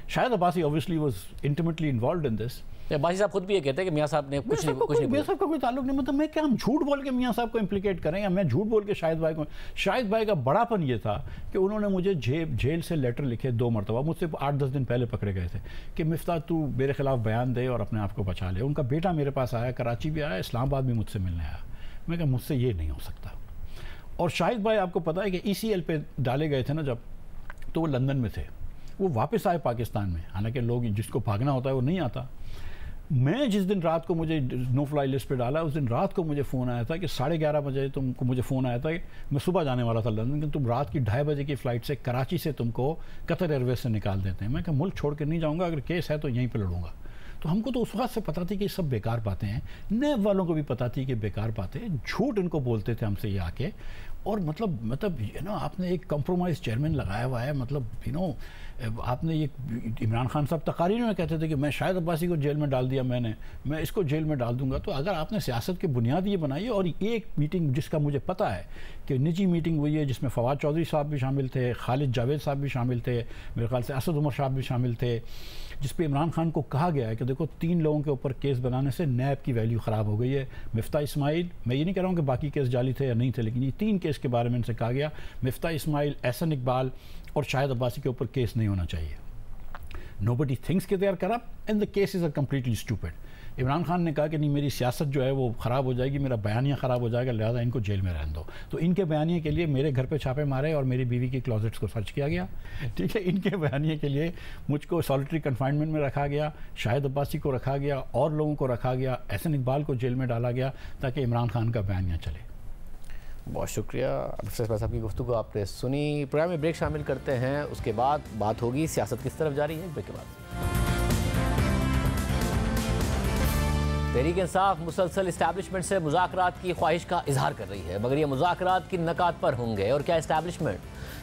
Shahid Abbasi obviously was intimately involved in this. Abbasi साहब खुद भी ये कहते हैं कि मियाँ साहब ने कुछ नहीं, मियाँ साहब का कोई ताल्लुक नहीं। मतलब मैं क्या, हम झूठ बोल के मियाँ साहब को इम्प्लीकेट करें या मैं झूठ बोल के शाहिद भाई को? शाहिद भाई का बड़ापन ये था कि उन्होंने मुझे जेल से लेटर लिखे 2 मरतबा, मुझसे 8-10 दिन पहले पकड़े गए थे कि मिफ्ता तू मेरे खिलाफ बयान दे और अपने आप को बचा ले। उनका बेटा मेरे पास आया, कराची भी आया, इस्लामाबाद भी मुझसे मिलने आया। मैं कहा मुझसे ये नहीं हो सकता। और शाहिद भाई आपको पता है कि ECL पे डाले गए थे ना जब, तो वो लंदन में थे, वो वापस आए पाकिस्तान में। हालांकि लोग जिसको भागना होता है वो नहीं आता। मैं जिस दिन रात को मुझे नो फ्लाई लिस्ट पे डाला, उस दिन रात को मुझे फ़ोन आया था कि 11:30 बजे तुमको, मुझे फ़ोन आया था कि मैं सुबह जाने वाला था लंदन, कि तुम रात की 2:30 बजे की फ़्लाइट से कराची से तुमको कतर एयरवेज से निकाल देते हैं। मैं कहा मुल्क छोड़ कर नहीं जाऊँगा, अगर केस है तो यहीं पर लड़ूंगा। तो हमको तो उस वक्त से पता थी कि सब बेकार बातें हैं। नैब वालों को भी पता थी कि बेकार बातें, झूठ इनको बोलते थे हमसे ये आके। और मतलब आपने एक कंप्रोमाइज़ चेयरमैन लगाया हुआ है। मतलब आपने ये इमरान खान साहब तकारीर में कहते थे कि मैं शाहिद अब्बासी को जेल में डाल दिया, मैं इसको जेल में डाल दूंगा। तो अगर आपने सियासत की बुनियाद ये बनाई है, और एक मीटिंग जिसका मुझे पता है कि निजी मीटिंग हुई है, जिसमें फवाद चौधरी साहब भी शामिल थे, खालिद जावेद साहब भी शामिल थे, मेरे ख्याल से असद उमर साहब भी शामिल थे, जिस पे इमरान खान को कहा गया है कि देखो 3 लोगों के ऊपर केस बनाने से नैब की वैल्यू ख़राब हो गई है। मिफ्ता इस्माइल, मैं ये नहीं कह रहा हूँ कि बाकी केस जाली थे या नहीं थे, लेकिन ये 3 केस के बारे में इनसे कहा गया, मिफ्ता इस्माइल, एहसन इकबाल और शाहिद अब्बासी के ऊपर केस नहीं होना चाहिए। नोबडी थिंक्स कि they are corrupt and the cases are completely stupid. Imran Khan ने कहा कि नहीं, मेरी सियासत जो है वो ख़राब हो जाएगी, मेरा बयानिया ख़राब हो जाएगा, लिहाजा इनको जेल में रहने दो। तो इनके बयानिए के लिए मेरे घर पे छापे मारे और मेरी बीवी की क्लोजेट्स को सर्च किया गया। ठीक है, इनके बयानिए के लिए मुझको सॉलिटरी कन्फाइनमेंट में रखा गया, शाहिद अब्बासी को रखा गया और लोगों को रखा गया, एहसन इकबाल को जेल में डाला गया ताकि इमरान खान का बयानिया चले। बहुत शुक्रिया अफसर साहब की गुफ्तगू आपने सुनी। प्रोग्राम में ब्रेक शामिल करते हैं, उसके बाद बात होगी सियासत किस तरफ जा रही है। ब्रेक के बाद तहरीक इंसाफ मुसलसल इस्टेब्लिशमेंट से मुज़ाकरात की ख्वाहिश का इजहार कर रही है, मगर ये मुज़ाकरात किन नकात पर होंगे और क्या इस्टेब्लिशमेंट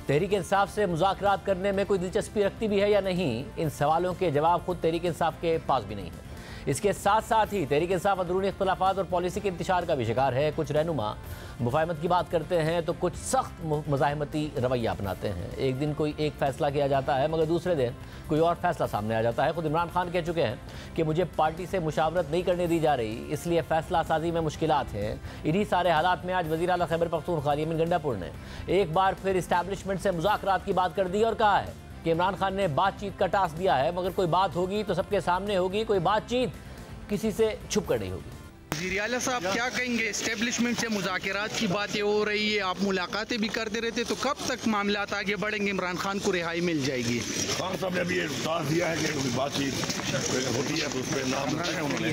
तहरीक इंसाफ से मुज़ाकरात करने में कोई दिलचस्पी रखती भी है या नहीं, इन सवालों के जवाब खुद तहरीक इंसाफ के पास भी नहीं है। इसके साथ साथ ही तहरीक इंसाफ अंदरूनी इख्तलाफात और पॉलिसी के इंतशार का भी शिकार है। कुछ रहनुमा मुफाहमत की बात करते हैं तो कुछ सख्त मुज़ाहमती रवैया अपनाते हैं। एक दिन कोई एक फ़ैसला किया जाता है, मगर दूसरे दिन कोई और फैसला सामने आ जाता है। खुद इमरान खान कह चुके हैं कि मुझे पार्टी से मुशावरत नहीं करने दी जा रही, इसलिए फ़ैसला साजी में मुश्किलात हैं। इन्हीं सारे हालात में आज वज़ीर आला खैबर पख्तूनख्वा यामीन गंडापुर ने एक बार फिर इस्टेब्लिशमेंट से मुज़ाकरात की बात कर दी और कहा है कि इमरान खान ने बातचीत का टास्क दिया है, मगर कोई बात होगी तो सबके सामने होगी, कोई बातचीत किसी से छुप कर नहीं होगी। वज़ीर आला साहब क्या कहेंगे, इस्टेब्लिशमेंट से मुज़ाकरात की बातें हो रही है, आप मुलाकातें भी करते रहते, तो कब तक मामलात आगे बढ़ेंगे, इमरान खान को रिहाई मिल जाएगी? खान साहब ने अभी साथ दिया है कि बातचीत होती है तो उस पर नाम बताया उन्होंने,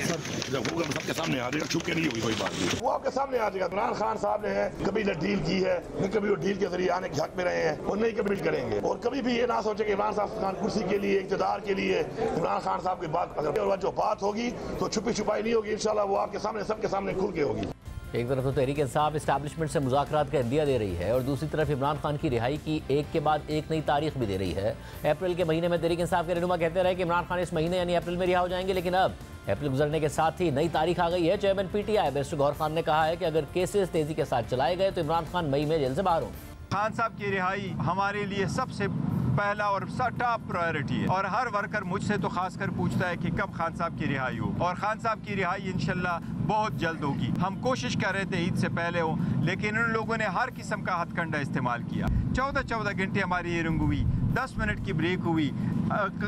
जब होगा सबके सामने आ जाएगा, छुप के नहीं होगी कोई बात नहीं, वो आपके सामने आ जाएगा। इमरान खान साहब ने कभी न डील की है, न कभी वो डील के जरिए आने के हक में रहे हैं और नहीं कभी करेंगे, और कभी भी ये ना सोचे कि इमरान खान कुर्सी के लिए, इक़्तिदार के लिए इमरान खान साहब की बात, अगर जो बात होगी तो छुपी छुपाई नहीं होगी, इंशाल्लाह वो आपके सामने सबके सामने खुल के होगी। एक तरफ तो तहरीक इंसाफ इस्टेब्लिशमेंट से मुज़ाकरात का इंदिया दे रही है और दूसरी तरफ इमरान खान की रिहाई की एक के बाद एक नई तारीख भी दे रही है। अप्रैल के महीने में तहरीक इंसाफ के रहनुमा कहते रहे कि इमरान खान इस महीने यानी अप्रैल में रिहा हो जाएंगे, लेकिन अब अप्रैल गुजरने के साथ ही नई तारीख आ गई है। Chairman PTI barrister Gauhar Khan ने कहा है कि अगर केसेस तेजी के साथ चलाए गए तो इमरान खान मई में जेल से बाहर होंगे। खान साहब की रिहाई हमारे लिए सबसे पहला और टॉप प्रायोरिटी है और हर वर्कर मुझसे तो खासकर पूछता है कि कब खान साहब की रिहाई हो, और खान साहब की रिहाई इंशाल्लाह बहुत जल्द होगी। हम कोशिश कर रहे थे ईद से पहले हो, लेकिन उन लोगों ने हर किस्म का हथकंडा इस्तेमाल किया। 14 घंटे हमारी हियरिंग हुई, 10 मिनट की ब्रेक हुई,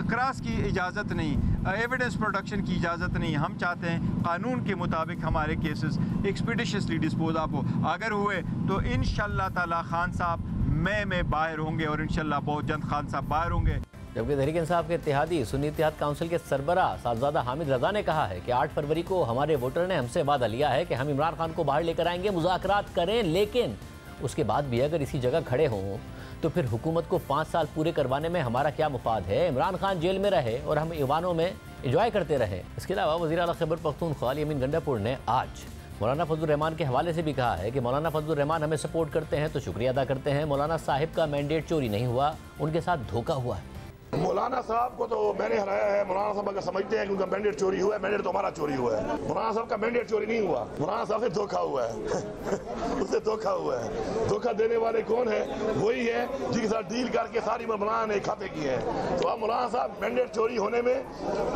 क्रॉस की इजाज़त नहीं, एविडेंस प्रोडक्शन की इजाज़त नहीं। हम चाहते हैं कानून के मुताबिक हमारे केसेस एक्सपीडिशियसली डिस्पोज ऑफ हो। अगर हुए तो इंशाल्लाह ताला खान साहब मई में बाहर होंगे और इंशाल्लाह बहुत जल्द खान साहब बाहर होंगे। जबकि तहरीक इंसाफ के इत्तेहादी सुन्नी इत्तेहाद काउंसिल के सरबरा साहबजादा हामिद रजा ने कहा है कि 8 फरवरी को हमारे वोटर ने हमसे वादा लिया है कि हम इमरान खान को बाहर लेकर आएंगे, मुज़ाकरात करें, लेकिन उसके बाद भी अगर इसी जगह खड़े हों तो फिर हुकूमत को 5 साल पूरे करवाने में हमारा क्या मुफाद है। इमरान खान जेल में रहे और हम ईवानों में इंजॉय करते रहे। इसके अलावा वज़ीर आला खैबर पख्तूनख्वा अली गंडापुर ने आज मौलाना फजलुर रहमान के हवाले से भी कहा है कि मौलाना फजलुर रहमान हमें सपोर्ट करते हैं तो शुक्रिया अदा करते हैं। मौलाना साहिब का मैंडेट चोरी नहीं हुआ, उनके साथ धोखा हुआ है। मौलाना साहब को तो मैंने हराया है। मौलाना साहब अगर समझते हैं कि उनका मैंडेट चोरी हुआ है, मैंडेट तो हमारा चोरी हुआ है। मौलाना साहब का मैंडेट चोरी नहीं हुआ, मौलाना साहब से धोखा हुआ है उससे धोखा हुआ है। धोखा देने वाले कौन है? वही है जिनके साथ डील करके सारी मौलाना ने खाते किए हैं। तो आप मौलाना साहब मैंडेट चोरी होने में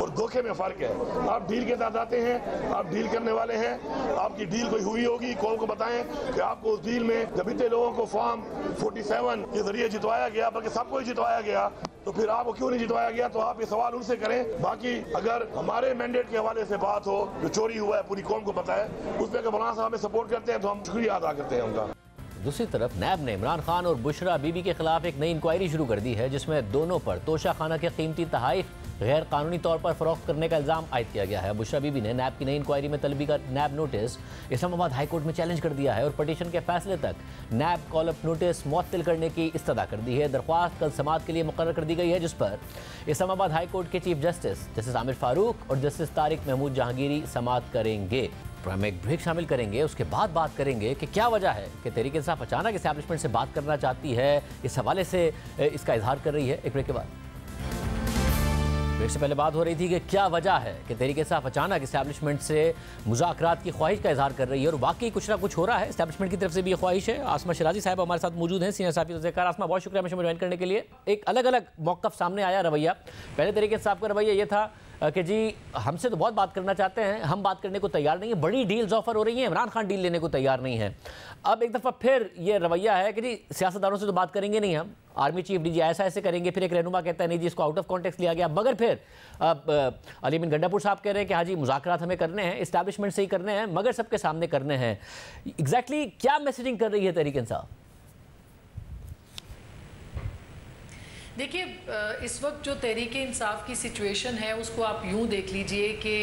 और धोखे में फ़र्क है। आप डील के साथ आते हैं, आप डील करने वाले हैं, आपकी डील कोई हुई होगी, कौन को बताएं कि आपको उस डील में जब इतने लोगों को फॉर्म 47 के जरिए जितवाया गया, बल्कि सबको ही जितवाया गया, तो फिर आपको क्यों नहीं जितवाया गया? तो आप ये सवाल उनसे करें। बाकी अगर हमारे मैंडेट के हवाले से बात हो जो चोरी हुआ है पूरी कौम को पता है, उसमें अगर मौलाना साहब हमें सपोर्ट करते हैं तो हम शुक्रिया अदा करते हैं उनका। दूसरी तरफ नैब ने इमरान खान और बुशरा बीबी के खिलाफ एक नई इंक्वायरी शुरू कर दी है, जिसमें दोनों पर तोशा खाना के कीमती तहाइफ गैर कानूनी तौर पर फरोख्त करने का इल्जाम आयद किया गया है। बुशरा बीबी ने नैब की नई इंक्वायरी में तलबी का नैब नोटिस इस्लामाबाद हाई कोर्ट में चैलेंज कर दिया है और पटिशन के फैसले तक नैब कॉल अप नोटिस मुअत्तल करने की इस्तदा कर दी है। दरख्वास्त कल समाअत के लिए मुकर्रर कर दी गई है, जिस पर इस्लामाबाद हाई कोर्ट के चीफ जस्टिस आमिर फारूक और जस्टिस तारिक महमूद जहांगीरी समाअत करेंगे। हम एक ब्रेक शामिल करेंगे, उसके बाद बात करेंगे कि क्या वजह है कि तहरीक इंसाफ अचानक इस्टेब्लिशमेंट से बात करना चाहती है, इस हवाले से इसका इजहार कर रही है। एक ब्रेक के बाद। ब्रेक से पहले बात हो रही थी कि क्या वजह है कि तहरीक इंसाफ अचानक इस्टेब्लिशमेंट से मुज़ाकरात की ख्वाहिश का इजहार कर रही है, और वाकई कुछ ना कुछ हो रहा है। इस्टेब्लिशमेंट की तरफ से भी ये ख्वाहिश है। आसमा शिराजी साहब हमारे साथ मौजूद हैं, सीनियर साहब ज़िक्र। आसमा, बहुत शुक्रिया हमें ज्वाइन करने के लिए। एक अलग अलग मौक़िफ़ सामने आया रवैया। पहले तहरीक इंसाफ का रवैया ये था कि जी हमसे तो बहुत बात करना चाहते हैं, हम बात करने को तैयार नहीं है, बड़ी डील्स ऑफर हो रही हैं, इमरान खान डील लेने को तैयार नहीं है। अब एक दफ़ा फिर ये रवैया है कि जी सियासतदानों से तो बात करेंगे नहीं, हम आर्मी चीफ डीजी ऐसे करेंगे। फिर एक रहनुमा कहता है नहीं जी इसको आउट ऑफ कॉन्टेक्स्ट लिया गया, मगर फिर अब अली बिन गंडापुर साहब कह रहे हैं कि हाँ जी मुज़ाकरात हमें करने हैं, इस्टेब्लिशमेंट से ही करने हैं, मगर सबके सामने करने हैं। एग्जैक्टली क्या मैसेजिंग कर रही है तहरीक इंसाफ? देखिए, इस वक्त जो तहरीक इंसाफ की सिचुएशन है उसको आप यूँ देख लीजिए कि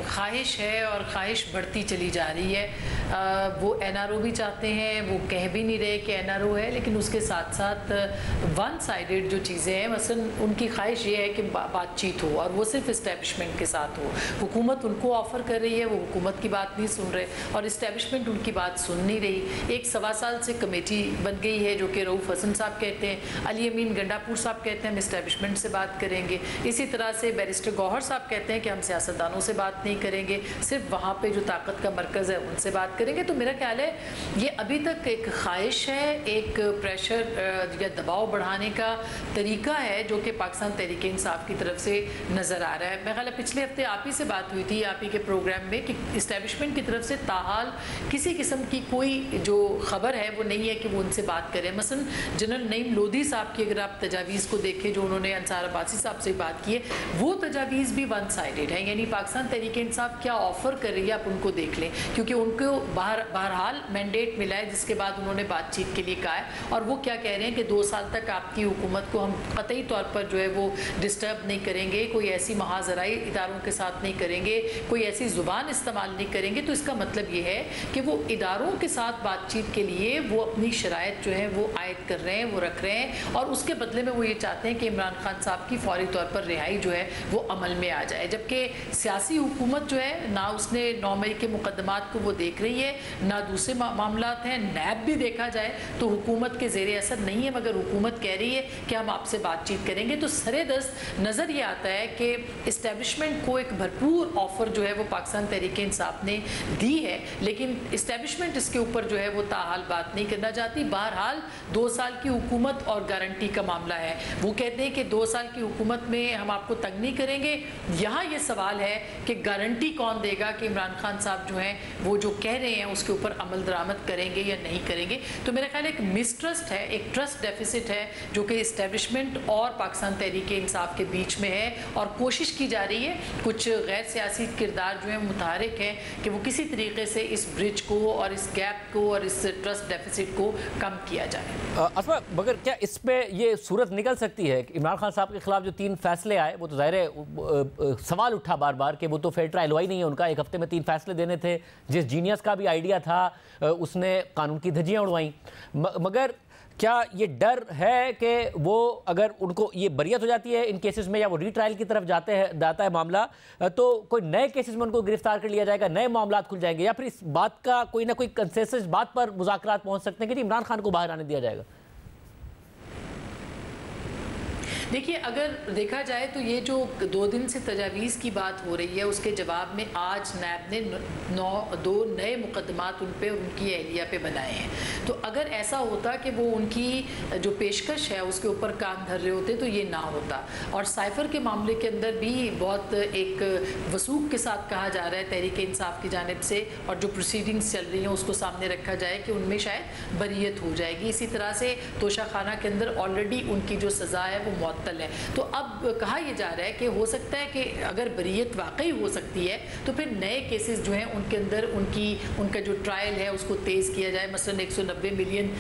ख्वाहिश है और ख्वाहिश बढ़ती चली जा रही है। वो NRO भी चाहते हैं, वो कह भी नहीं रहे कि NRO है, लेकिन उसके साथ साथ वन साइडेड जो चीज़ें हैं, मसलन उनकी ख्वाहिश ये है कि बातचीत हो और वो सिर्फ इस्टेब्लिशमेंट के साथ हो। हुकूमत उनको ऑफ़र कर रही है, वो हुकूमत की बात नहीं सुन रहे और इस्टेब्लिशमेंट उनकी बात सुन नहीं रही। एक 1.25 साल से कमेटी बन गई है जो कि रऊफ़ हसन साहब कहते हैं, अली अमीन गंडापुर साहब कहते हैं हम इस्टेब्लिशमेंट से बात करेंगे, इसी तरह से बैरिस्टर गौहर साहब कहते हैं कि हम सियासतदानों से बात नहीं करेंगे, सिर्फ वहाँ पे जो ताकत का मरकज़ है उनसे बात बात करेंगे। तो मेरा ख्याल है ये अभी तक एक ख्वाहिश है, एक प्रेशर या दबाव बढ़ाने का तरीका है जो कि पाकिस्तान तहरीक इंसाफ की तरफ से नज़र आ रहा है। मेरा ख्याल है पिछले हफ्ते आप ही से बात हुई थी, आप ही के प्रोग्राम में, कि इस्टेब्लिशमेंट की तरफ से ताहाल किसी किस्म की कोई जो खबर है वो नहीं है कि वो उनसे बात करें। मसलन जनरल नईम लोधी साहब की अगर आप तजावीज़ को देखें जो उन्होंने अंसार अब्बासी साहब से बात की है, वो तजावीज़ भी वन साइडेड है, यानी पाकिस्तान तहरीक इंसाफ क्या ऑफ़र कर रही है आप उनको देख लें, क्योंकि उनको बहरहाल मैंडेट मिला है जिसके बाद उन्होंने बातचीत के लिए कहा है। और वो क्या कह रहे हैं कि 2 साल तक आपकी हुकूमत को हम कतई तौर पर जो है वो डिस्टर्ब नहीं करेंगे, कोई ऐसी महाजराई इदारों के साथ नहीं करेंगे, कोई ऐसी ज़ुबान इस्तेमाल नहीं करेंगे। तो इसका मतलब ये है कि वो इदारों के साथ बातचीत के लिए वो अपनी शराइत जो है वो आयद कर रहे हैं, वो रख रहे हैं, और उसके बदले में वो ये चाहते हैं कि इमरान खान साहब की फौरी तौर पर रिहाई जो है वो अमल में आ जाए। जबकि सियासी हुकूमत जो है ना उसने 9 मई के मुकदमात को वो देख रही है, ना दूसरे मामलात हैं, नैब भी देखा जाए तो हुकूमत के ज़ेरे असर नहीं है, मगर हुकूमत कह रही है कि हम आपसे बातचीत करेंगे। तो सरेदस्त नज़र ये आता है कि इस्टेब्लिशमेंट को एक भरपूर ऑफ़र जो है वो पाकिस्तान तहरीक इंसाफ ने दी है, लेकिन इस्टेब्लिशमेंट इसके ऊपर जो है वो ताहाल बात नहीं करना चाहती। बहरहाल 2 साल की हुकूमत और गारंटी का मामला है, वो कहते हैं कि 2 साल की हुकूमत में हम आपको तंग नहीं करेंगे। यहाँ ये सवाल है कि गारंटी कौन देगा कि इमरान खान साहब जो हैं वो जो कह रहे हैं उसके ऊपर अमल दरामद करेंगे या नहीं करेंगे। तो मेरा ख्याल एक मिसट्रस्ट है, एक ट्रस्ट डेफिसिट है जो कि इस्टेब्लिशमेंट और पाकिस्तान तहरीक इंसाफ के बीच में है, और कोशिश की जा रही है कुछ गैर सियासी किरदार जो है मुतहरिक हैं कि वो किसी तरीके से इस ब्रिज को और इस गैप को और इस ट्रस्ट डेफिसिट को कम किया जाए। असमा, मगर क्या इस पे ये सूरत निकल सकती है कि इमरान खान साहब के खिलाफ जो 3 फैसले आए, वो तो ज़ाहिर है सवाल उठा बार बार कि वो तो फेयर ट्रायल हुआ ही नहीं है उनका, 1 हफ्ते में 3 फैसले देने थे, जिस जीनियस का भी आइडिया था उसने कानून की धज्जियाँ उड़वाई। मगर क्या ये डर है कि वो अगर उनको ये बरियत हो जाती है इन केसेस में, या वो रीट्रायल की तरफ जाता है मामला, तो कोई नए केसेस में उनको गिरफ्तार कर लिया जाएगा, नए मामला खुल जाएंगे, या फिर इस बात का कोई ना कोई कंसेंसस बात पर मुज़ाकरात पहुंच सकते हैं कि इमरान खान को बाहर आने दिया जाएगा? देखिए, अगर देखा जाए तो ये जो 2 दिन से तजावीज़ की बात हो रही है उसके जवाब में आज नैब ने 2 नए मुकदमात उन पे उनकी अहलिया पे बनाए हैं। तो अगर ऐसा होता कि वो उनकी जो पेशकश है उसके ऊपर काम धर रहे होते तो ये ना होता। और साइफर के मामले के अंदर भी बहुत एक वसूख के साथ कहा जा रहा है तहरीक इंसाफ की जानिब से, और जो प्रोसीडिंग्स चल रही हैं उसको सामने रखा जाए कि उनमें शायद बरियत हो जाएगी। इसी तरह से तोशाखाना के अंदर ऑलरेडी उनकी जो सज़ा है वो मुअत्तल है। तो अब कहा यह जा रहा है कि हो सकता है कि अगर बरियत वाकई हो सकती है तो फिर नए केसेस जो हैं उनके अंदर उनका जो ट्रायल है उसको तेज़ किया जाए। मसलन 190 मिलियन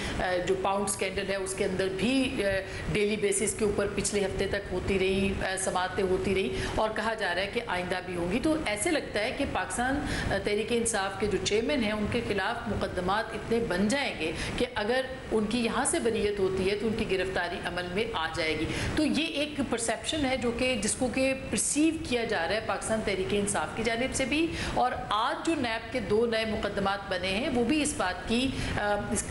जो पाउंड स्कैंडल है उसके अंदर भी डेली बेसिस के ऊपर पिछले हफ्ते तक होती रही, समातें होती रही, और कहा जा रहा है कि आइंदा भी होंगी। तो ऐसे लगता है कि पाकिस्तान तहरीक इंसाफ के जो चेयरमैन हैं उनके खिलाफ मुकदमात इतने बन जाएंगे कि अगर उनकी यहाँ से बरियत होती है तो उनकी गिरफ्तारी अमल में आ जाएगी। तो ये एक परसेप्शन है जो कि जिसको कि परसीव किया जा रहा है पाकिस्तान तहरीक इंसाफ की जानिब से भी। और आज जो नैब के 2 नए मुकदमात बने हैं वो भी इस बात की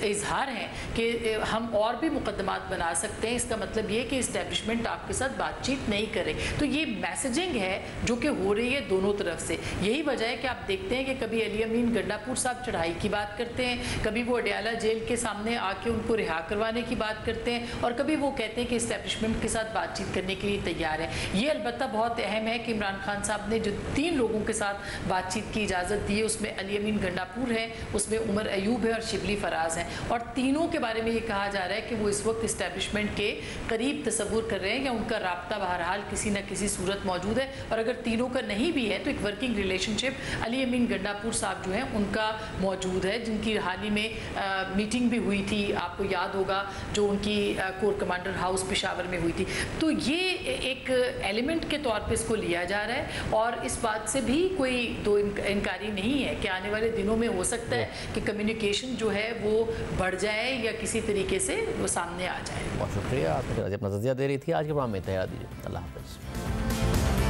इजहार है कि हम और भी मुकदमात बना सकते हैं। इसका मतलब ये कि इस्टेब्लिशमेंट आपके साथ बातचीत नहीं करे। तो ये मैसेजिंग है जो कि हो रही है दोनों तरफ से। यही वजह है कि आप देखते हैं कि कभी अली अमीन गंडापुर साहब चढ़ाई की बात करते हैं, कभी वो अडयाला जेल के सामने आके उनको रिहा करवाने की बात करते हैं, और कभी वो कहते हैं कि इस्टेब्लिशमेंट के साथ बातचीत करने के लिए तैयार है। ये अलबत्ता बहुत अहम है कि इमरान खान साहब ने जो 3 लोगों के साथ बातचीत की इजाज़त दी है उसमें अली अमीन गंडापुर है, उसमें उमर अयूब है और शिबली फराज हैं, और तीनों के बारे में ये कहा जा रहा है कि वो इस वक्त इस्टेब्लिशमेंट के करीब तस्वुर कर रहे हैं या उनका राब्ता बहरहाल किसी न किसी सूरत मौजूद है। और अगर तीनों का नहीं भी है तो एक वर्किंग रिलेशनशिप अली अमीन गंडापुर साहब जो हैं उनका मौजूद है, जिनकी हाल ही में मीटिंग भी हुई थी, आपको याद होगा, जो उनकी कोर कमांडर हाउस पेशावर में हुई थी। तो ये एक एलिमेंट के तौर पे इसको लिया जा रहा है, और इस बात से भी कोई दो इनकारी नहीं है कि आने वाले दिनों में हो सकता है कि कम्युनिकेशन जो है वो बढ़ जाए या किसी तरीके से वो सामने आ जाए। बहुत शुक्रिया, आपने अपना नज़रिया दे रही थी। आज के प्रोग्राम में तैयार दीजिए। अल्लाह हाफ़िज़।